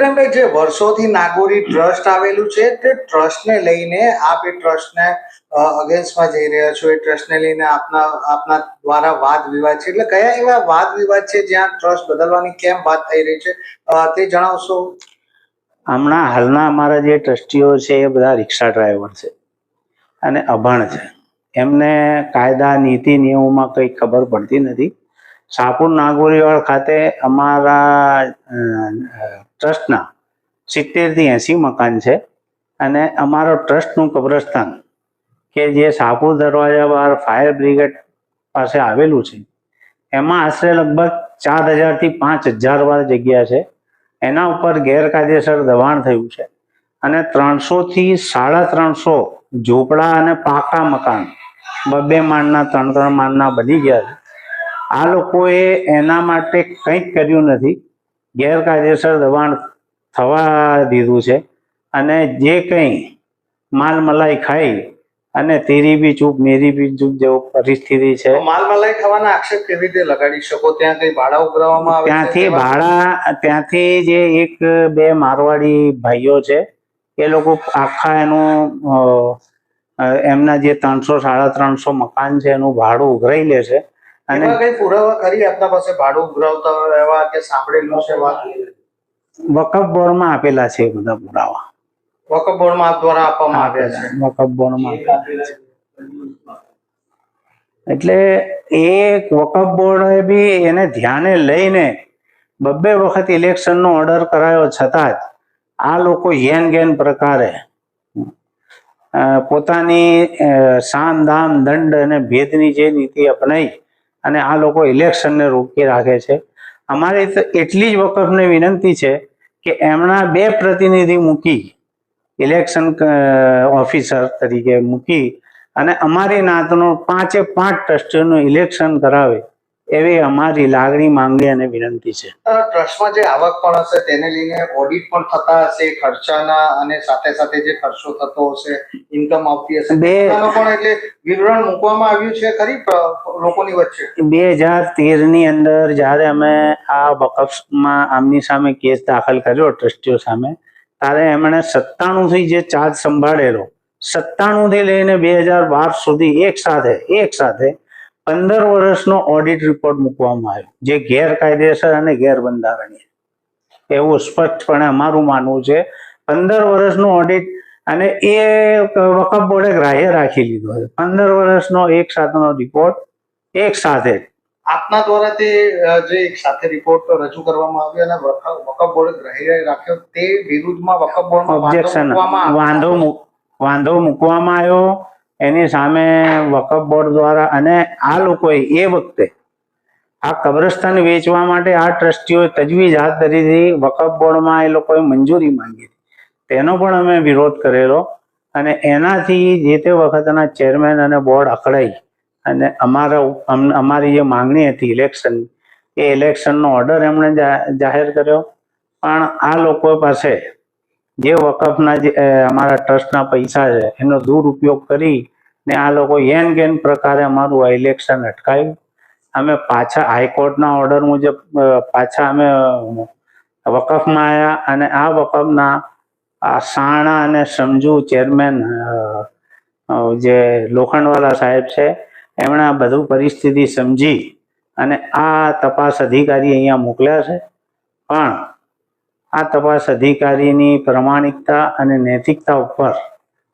ઇબ્રાહીમભાઈ, જે વર્ષોથી નાગોરી ટ્રસ્ટ આવેલું છે તે ટ્રસ્ટને લઈને આપ એ ટ્રસ્ટને અગેન્સ્ટમાં જઈ રહ્યા છો, એ ટ્રસ્ટને લઈને આપના દ્વારા વાદ વિવાદ છે, એટલે કયા એવા વાદ વિવાદ છે જ્યાં ટ્રસ્ટ બદલવાની કેમ વાત થઈ રહી છે તે જણાવશો? હમણાં હાલના અમારા જે ટ્રસ્ટીઓ છે એ બધા રિક્ષા ડ્રાઈવર છે અને અભણ છે. એમને કાયદા નીતિ નિયમોમાં કંઈ ખબર પડતી નથી. શાહપુર નાગોરીવાડ ખાતે અમારા ટ્રસ્ટના 70 થી 80 મકાન છે અને અમારો ટ્રસ્ટનું કબ્રસ્તાન કે જે શાહપુર દરવાજા બહાર ફાયર બ્રિગેડ પાસે આવેલું છે એમાં આશરે લગભગ 4000 થી 5000 વાર જગ્યા છે. એના ઉપર ગેરકાયદેસર દબાણ થયું છે અને 300 થી 350 ઝૂંપડા અને પાકા મકાન 2 માળના 3 માળના બની ગયા છે. આ લોકોએ એના માટે કંઈક કર્યું નથી, ગેરકાયદેસર દબાણ થવા દીધું છે અને જે કંઈ માલ મલાઈ ખાઈ અને તેરી બી ચૂપ મેરી બી ચૂપ જેવો પરિસ્થિતિ છે. માલ મલાઈ ખાવાના આક્ષેપ કેવી રીતે લગાડી શકો? ત્યાં કઈ ભાડા ઉઘરાવવામાં આવે? ત્યાંથી જે 1-2 મારવાડી ભાઈઓ છે એ લોકો આખા એનું એમના જે 300-350 મકાન છે એનું ભાડું ઉઘરાઈ લે છે. અને કઈ પુરાવા ખરી આપના પાસે ભાડું ઉઘરાવતા એવા કે સાંભળેલું છે વાત? વકફ બોર્ડમાં આપેલા છે બધા પુરાવા. વકફ બોર્ડમાં આપ દ્વારા આપવામાં આવ્યા છે? વકફ બોર્ડમાં આપેલા છે. એટલે એ વકફ બોર્ડે બી એને ધ્યાને લઈને 2 વખત ઇલેક્શનનો ઓર્ડર કરાયો છતાં જ આ લોકો યેન ગેન પ્રકારે પોતાની સામ દામ દંડ અને ભેદની જે નીતિ અપનાવી અને આ લોકો ઇલેક્શનને રોકી રાખે છે. અમારી તો એટલી જ વકફને વિનંતી છે કે એમના 2 પ્રતિનિધિ મૂકી, ઇલેક્શન ઓફિસર તરીકે મૂકી અને અમારી નાતનો 5 ટ્રસ્ટીઓનું ઇલેક્શન કરાવે એવી અમારી લાગણી, માંગણી અને વિનંતી છે. ટ્રસ્ટમાં જે આવક પણ હશે તેને લઈને ઓડિટ પણ થતા હશે ખર્ચાના, અને સાથે સાથે જે ખર્ચો થતો હશે, ઇન્કમ આવતી હશે, પણ એટલે વિવરણ મૂકવામાં આવ્યું છે ખરી લોકોની વચ્ચે? 2013 ની અંદર જ્યારે અમે આ વકફમાં આમની સામે કેસ દાખલ કર્યો ટ્રસ્ટીઓ સામે, ત્યારે એમણે 97 થી જે ચાર્જ સંભાળેલો, 97 થી લઈને 2012 સુધી એક સાથે 15 વર્ષનો ઓડિટ રિપોર્ટ મૂકવામાં આવ્યો, જે ગેરકાયદેસર અને ગેરબંધારણીય એવું સ્પષ્ટપણે અમારું માનવું છે. 15 વર્ષનું ઓડિટ, અને એ વકફ બોર્ડે ગ્રાહ્ય રાખી લીધો છે. 15 વર્ષનો એક સાથેનો રિપોર્ટ એક સાથે આપના દ્વારા તે જે એક સાથે રિપોર્ટ રજૂ કરવામાં આવ્યો અને વકફ બોર્ડે ગ્રાહ્ય રાખ્યો તે વિરુદ્ધમાં વકફ બોર્ડમાં ઓબ્જેક્શન વાંધો મૂકવામાં આવ્યો. એની સામે વકફ બોર્ડ દ્વારા, અને આ લોકોએ એ વખતે આ કબ્રસ્તાન વેચવા માટે આ ટ્રસ્ટીઓએ તજવીજ હાથ ધરી હતી. વકફ બોર્ડમાં એ લોકોએ મંજૂરી માંગી હતી, તેનો પણ અમે વિરોધ કરેલો અને એનાથી જે તે વખતના ચેરમેન અને બોર્ડ અકળાઈ અને અમારી જે માંગણી હતી ઇલેક્શન, એ ઇલેક્શનનો ઓર્ડર એમણે જાહેર કર્યો. પણ આ લોકો પાસે જે વકફના જે અમારા ટ્રસ્ટના પૈસા છે એનો દુરુપયોગ કરી ને આ લોકો યેન ગેન પ્રકારે અમારું આ ઇલેક્શન અટકાવ્યું. અમે પાછા હાઈકોર્ટના ઓર્ડર મુજબ પાછા અમે વકફમાં આવ્યા અને આ વકફના આ સાણા અને સમજુ ચેરમેન જે લોખંડવાલા સાહેબ છે એમણે આ બધું પરિસ્થિતિ સમજી અને આ તપાસ અધિકારી અહીંયા મોકલ્યા છે. પણ આ તપાસ અધિકારીની પ્રમાણિકતા અને નૈતિકતા ઉપર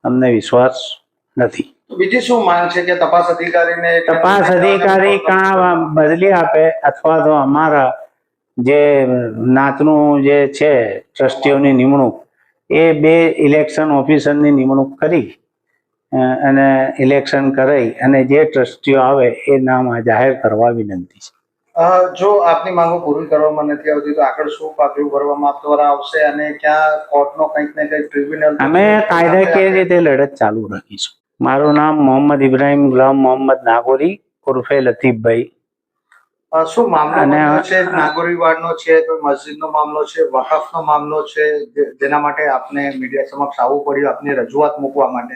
અમને વિશ્વાસ નથી. બીજી શું માંગ છે કે તપાસ અધિકારી કાં બદલી આપે અથવા તો અમારા જે નાતનું જે છે ટ્રસ્ટીઓની નિમણૂક, એ 2 ઇલેક્શન ઓફિસરની નિમણૂક કરી અને ઇલેક્શન કરાઈ અને જે ટ્રસ્ટીઓ આવે એ નામ જાહેર કરવા વિનંતી છે. જો આપની માંગો પૂરી કરવામાં નથી આવતી તો આગળ શું પગલું ભરવામાં આપ દ્વારા આવશે અને ક્યાં કોર્ટનો કંઈક ને કંઈક ટ્રિબ્યુનલ? અમે કાયદાકીય રીતે લડત ચાલુ રાખીશું. મારું નામ મોહમ્મદ ઇબ્રાહીમ ગુલામ મોહમ્મદ નાગોરી ઉર્ફે લતીફભાઈ. શું મામલો છે? નાગોરીવાડનો છે, કોઈ મસ્જિદનો મામલો છે, વકફનો મામલો છે, જેના માટે આપને મીડિયા સમક્ષ આવવું પડ્યું આપની રજૂઆત મૂકવા માટે?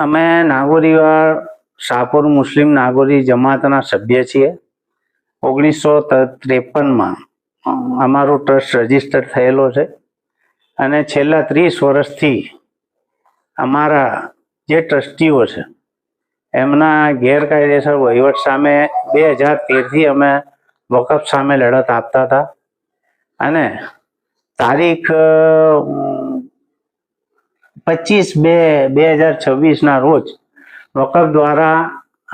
અમે નાગોરીવાડ શાહપુર મુસ્લિમ નાગોરી જમાતના સભ્ય છીએ. 1953માં અમારો ટ્રસ્ટ રજીસ્ટર થયેલો છે અને છેલ્લા 30 વર્ષથી અમારા જે ટ્રસ્ટીઓ છે એમના ગેરકાયદેસર વહીવટ સામે 2013થી અમે વકફ સામે લડત આપતા હતા અને તારીખ 25/2/2026 રોજ વકફ દ્વારા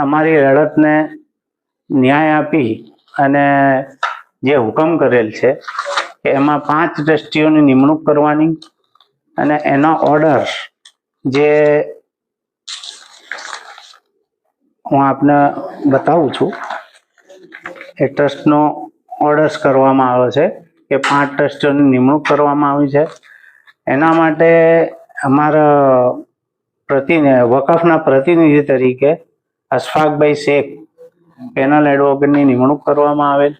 અમારી લડતને ન્યાય આપી અને જે હુકમ કરેલ છે કે એમાં 5 ટ્રસ્ટીઓની નિમણૂક કરવાની અને એનો ઓર્ડર જે હું આપને બતાવું છું એ ટ્રસ્ટનો ઓર્ડર્સ કરવામાં આવ્યો છે કે 5 ટ્રસ્ટીઓની નિમણૂક કરવામાં આવી છે. એના માટે અમારા વકફના પ્રતિનિધિ તરીકે અશફાકભાઈ શેખ પેનલ એડવોકેટની નિમણૂક કરવામાં આવેલ.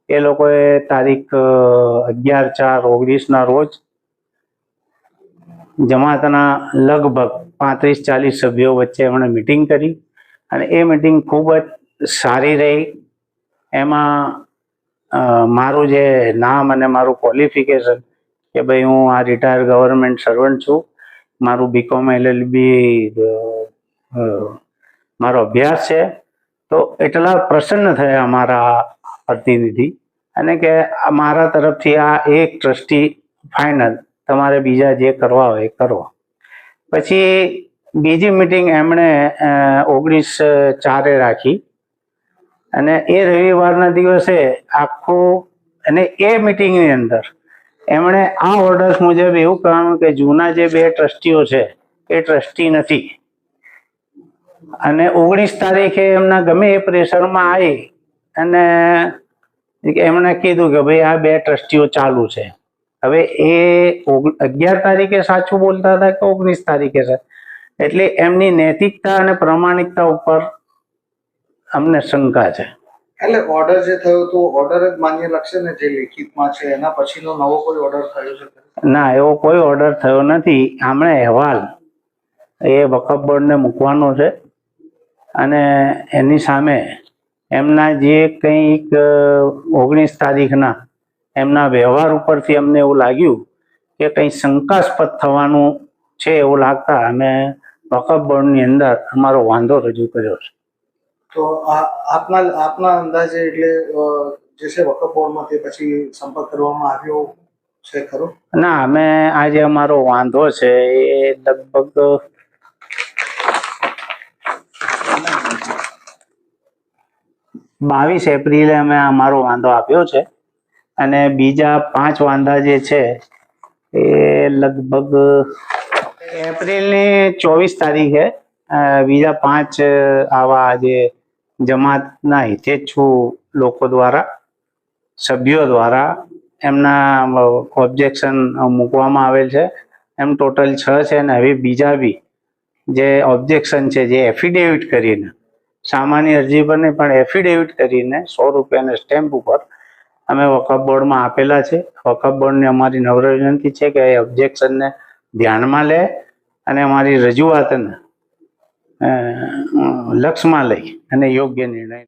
એ લોકોએ તારીખ 11/4/19 રોજ જમાતના લગભગ 35-40 સભ્યો વચ્ચે એમણે મિટિંગ કરી અને એ મિટિંગ ખૂબ જ સારી રહી. એમાં મારું જે નામ અને મારું ક્વોલિફિકેશન કે ભાઈ હું આ રિટાયર ગવર્મેન્ટ સર્વન્ટ છું, મારું BCom LLB મારો અભ્યાસ છે, તો એટલા પ્રસન્ન થયા અમારા પ્રતિનિધિ અને કે મારા તરફથી આ એક ટ્રસ્ટી ફાઇનલ, તમારે બીજા જે કરવા હોય એ કરો. પછી બીજી મિટિંગ એમણે 19/4 રાખી અને એ રવિવારના દિવસે આખું, અને એ મિટિંગની અંદર એમણે આ ઓર્ડર્સ મુજબ એવું કહ્યું કે જૂના જે 2 ટ્રસ્ટીઓ છે એ ટ્રસ્ટી નથી અને 19 તારીખે એમના ગમે એ પ્રેશરમાં આવી અને એમણે કીધું કે ભાઈ આ 2 ટ્રસ્ટીઓ ચાલુ છે. હવે એ 11 તારીખે સાચું બોલતા હતા કે 19 તારીખે છે, એટલે એમની નૈતિકતા અને પ્રામાણિકતા ઉપર અમને શંકા છે. એટલે ઓર્ડર જે થયો તો ઓર્ડર જ માન્ય લાગશે ને, જે લેખિતમાં છે એના પછીનો નવો કોઈ ઓર્ડર થયો છે? ના, એવો કોઈ ઓર્ડર થયો નથી. આમણે અહેવાલ એ વકફ બોર્ડને મૂકવાનો છે અને એની સામે એમના જે કંઈક 19 તારીખના એમના વ્યવહાર ઉપરથી અમને એવું લાગ્યું કે કંઈ શંકાસ્પદ થવાનું છે એવું લાગતા અમે વકફ બોર્ડની અંદર અમારો વાંધો રજૂ કર્યો છે. તો આપના અંદાજે એટલે જે છે વકફ બોર્ડમાં તે પછી સંપર્ક કરવામાં આવ્યો છે ખરો? ના, અમે આજે અમારો વાંધો છે એ લગભગ 22 એપ્રિલે અમે અમારો વાંધો આપ્યો છે અને બીજા 5 વાંધા જે છે એ લગભગ એપ્રિલની 24 તારીખે બીજા 5 આવા જે જમાતના હિતેચ્છુ લોકો દ્વારા, સભ્યો દ્વારા એમના ઓબ્જેક્શન મૂકવામાં આવેલ છે. એમ ટોટલ 6 છે અને હવે બીજા બી જે ઓબ્જેક્શન છે જે એફિડેવિટ કરીને, સામાન્ય અરજી પર નહીં પણ એફિડેવિટ કરીને 100 રૂપિયાના સ્ટેમ્પ ઉપર અમે વકફ બોર્ડમાં આપેલા છે. વકફ બોર્ડને અમારી નમ્ર વિનંતી છે કે એ ઓબ્જેક્શનને ધ્યાનમાં લે અને અમારી રજૂઆતને લક્ષમાં લઈ અને યોગ્ય નિર્ણય